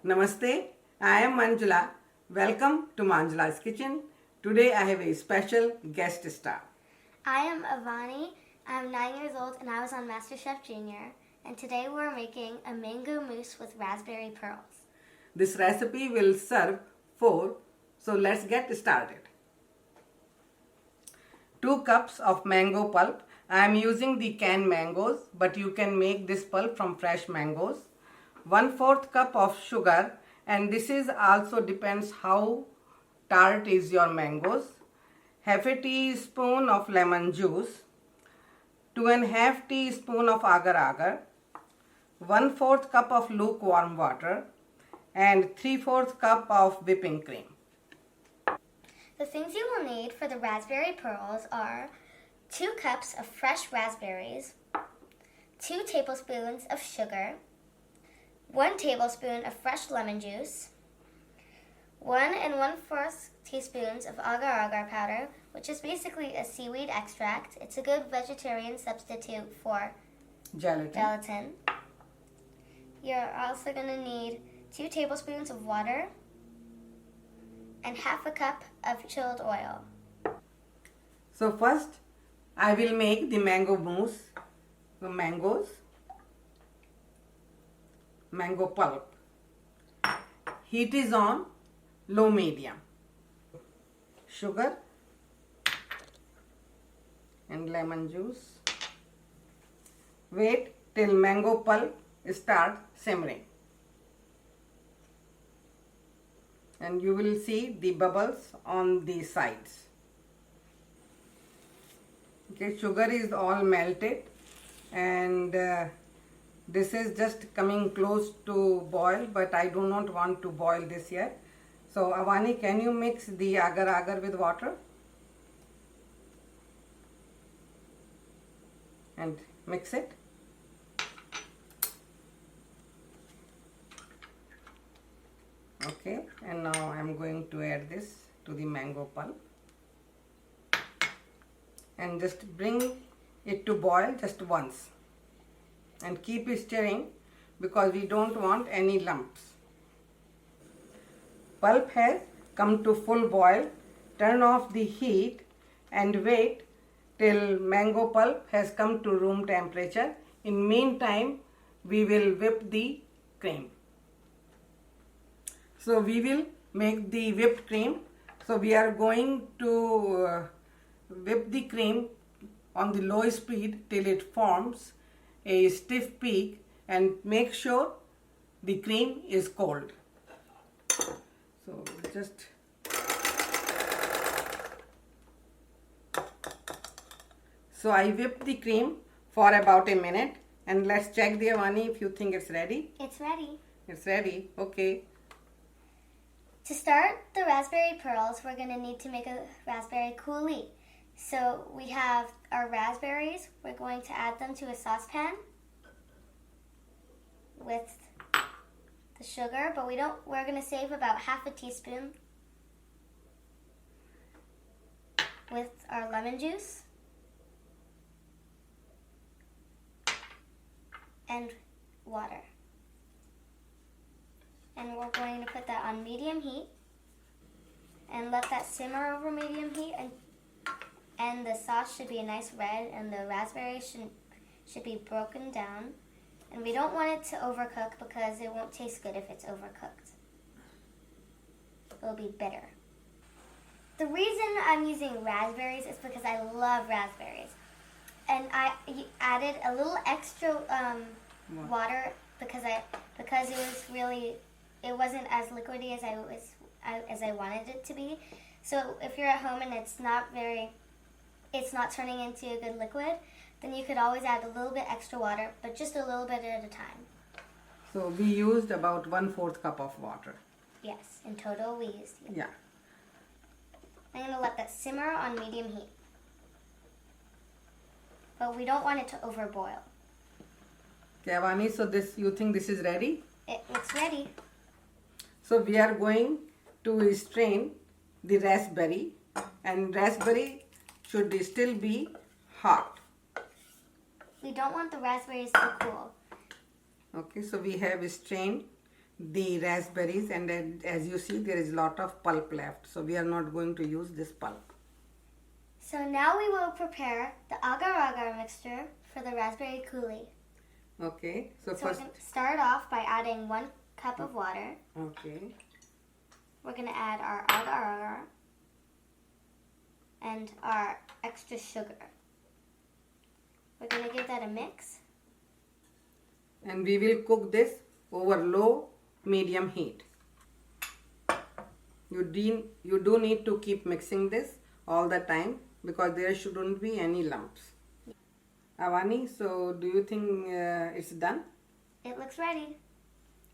Namaste, I am Manjula. Welcome to Manjula's Kitchen. Today I have a special guest star. I am Avani. I'm 9 years old and I was on MasterChef Junior. And today we're making a mango mousse with raspberry pearls. This recipe will serve 4, so let's get started. 2 cups of mango pulp. I am using the canned mangoes, but you can make this pulp from fresh mangoes. 1/4 cup of sugar, and this is also depends how tart is your mangoes. Half a teaspoon of lemon juice. 2.5 teaspoon of agar-agar. 1/4 cup of lukewarm water, and 3/4 cup of whipping cream. The things you will need for the raspberry pearls are 2 cups of fresh raspberries, 2 tablespoons of sugar, 1 tablespoon of fresh lemon juice, 1 1/4 teaspoons of agar-agar powder, which is basically a seaweed extract. It's a good vegetarian substitute for gelatin. You're also going to need 2 tablespoons of water and half a cup of chilled oil. So first I will make the mango mousse, the mango pulp. Heat is on low medium. Sugar and lemon juice. Wait till mango pulp start simmering. And you will see the bubbles on the sides. Okay, sugar is all melted, and this is just coming close to boil, but I do not want to boil this yet. So Avani, can you mix the agar-agar with water? And mix it. Okay, and now I am going to add this to the mango pulp. And just bring it to boil just once. And keep stirring because we don't want any lumps. Pulp has come to full boil. Turn off the heat and wait till mango pulp has come to room temperature. In meantime, we will whip the cream. So we will make the whipped cream. So we are going to whip the cream on the low speed till it forms a stiff peak, and make sure the cream is cold. So just I whipped the cream for about a minute, and let's check the Avani if you think it's ready. It's ready. It's ready. Okay. To start the raspberry pearls, we're going to need to make a raspberry coulis. So we have our raspberries. We're going to add them to a saucepan with the sugar, but we're going to save about half a teaspoon with our lemon juice and water. And we're going to put that on medium heat and let that simmer over medium heat, and the sauce should be a nice red, and the raspberries should be broken down. And we don't want it to overcook because it won't taste good if it's overcooked. It'll be bitter. The reason I'm using raspberries is because I love raspberries. And I added a little extra water because it wasn't as liquidy as I wanted it to be. So if you're at home and it's not turning into a good liquid, then you could always add a little bit extra water, but just a little bit at a time. So we used about 1/4 cup of water. Yes, in total we used. Yeah. I'm going to let that simmer on medium heat. But we don't want it to overboil. Okay, Avani, so you think this is ready? It's ready. So we are going to strain the raspberry, and raspberry should still be hot. We don't want the raspberries to cool. Okay, so we have strained the raspberries, and then as you see there is a lot of pulp left, so we are not going to use this pulp. So now we will prepare the agar-agar mixture for the raspberry coulis. Okay, so So first, we're going to start off by adding 1 cup of water. okay, We're going to add our agar-agar and our extra sugar. We're going to give that a mix. and we will cook this over low medium heat. You do need to keep mixing this all the time because there shouldn't be any lumps. Avani, so do you think it's done? It looks ready.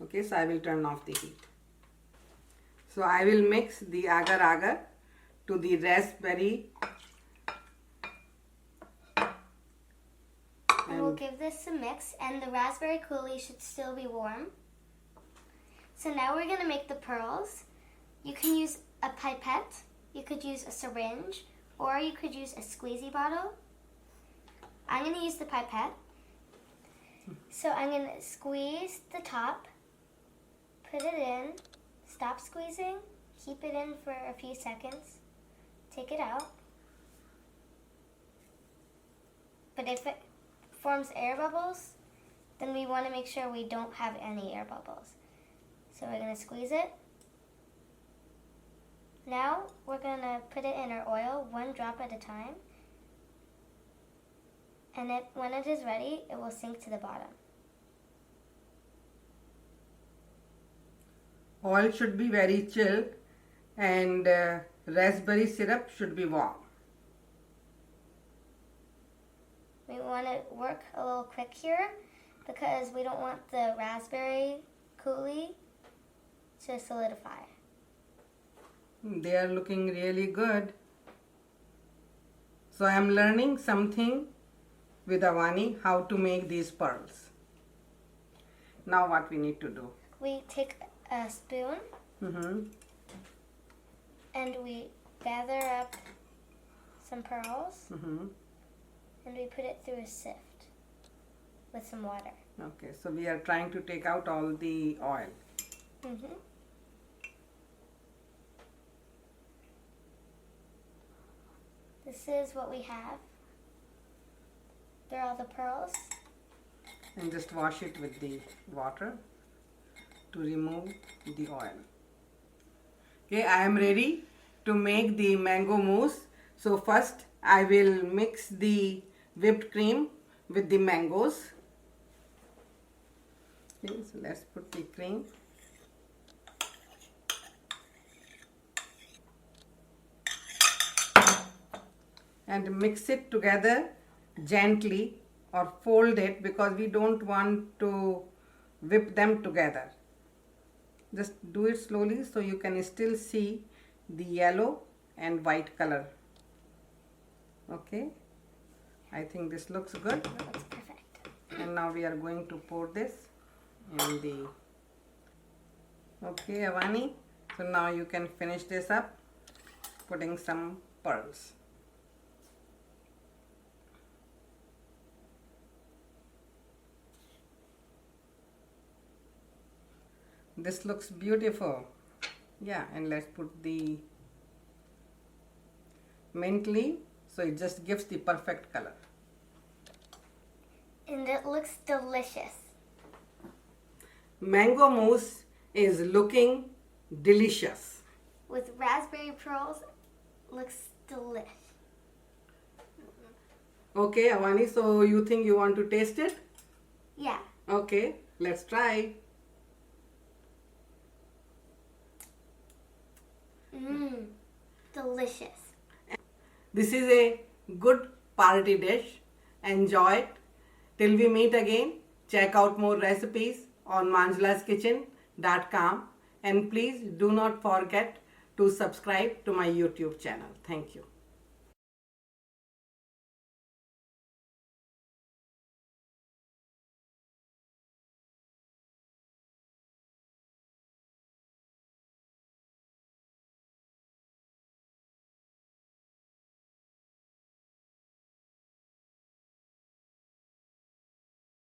Okay, so I will turn off the heat. So I will mix the agar-agar to the raspberry. And we'll give this a mix, and the raspberry coulis should still be warm. So now we're going to make the pearls. You can use a pipette, you could use a syringe, or you could use a squeezy bottle. I'm going to use the pipette. So I'm going to squeeze the top, put it in, stop squeezing, keep it in for a few seconds, take it out. But if it forms air bubbles, then we want to make sure we don't have any air bubbles. So we're going to squeeze it. Now we're going to put it in our oil 1 drop at a time. And when it is ready, it will sink to the bottom. Oil should be very chilled and raspberry syrup should be warm. We want to work a little quick here because we don't want the raspberry coulis to solidify. They are looking really good. So I am learning something with Avani how to make these pearls. Now what we need to do? We take a spoon and we gather up some pearls and we put it through a sift with some water. Okay, so we are trying to take out all the oil. This is what we have. There are all the pearls. And just wash it with the water to remove the oil. Okay, I am ready to make the mango mousse. So first I will mix the whipped cream with the mangoes. Okay, so let's put the cream. And mix it together gently or fold it because we don't want to whip them together. Just do it slowly so you can still see the yellow and white color. Okay, I think this looks good. That looks perfect. And now we are going to pour this in the... Okay, Avani, so now you can finish this up putting some pearls. This looks beautiful. Yeah, and let's put the mint leaf so it just gives the perfect color. And it looks delicious. Mango mousse is looking delicious. With raspberry pearls, looks delish. Okay, Avani, so you think you want to taste it? Yeah. Okay, let's try. Delicious. This is a good party dish. Enjoy it. Till we meet again, check out more recipes on manjulaskitchen.com and please do not forget to subscribe to my YouTube channel. Thank you.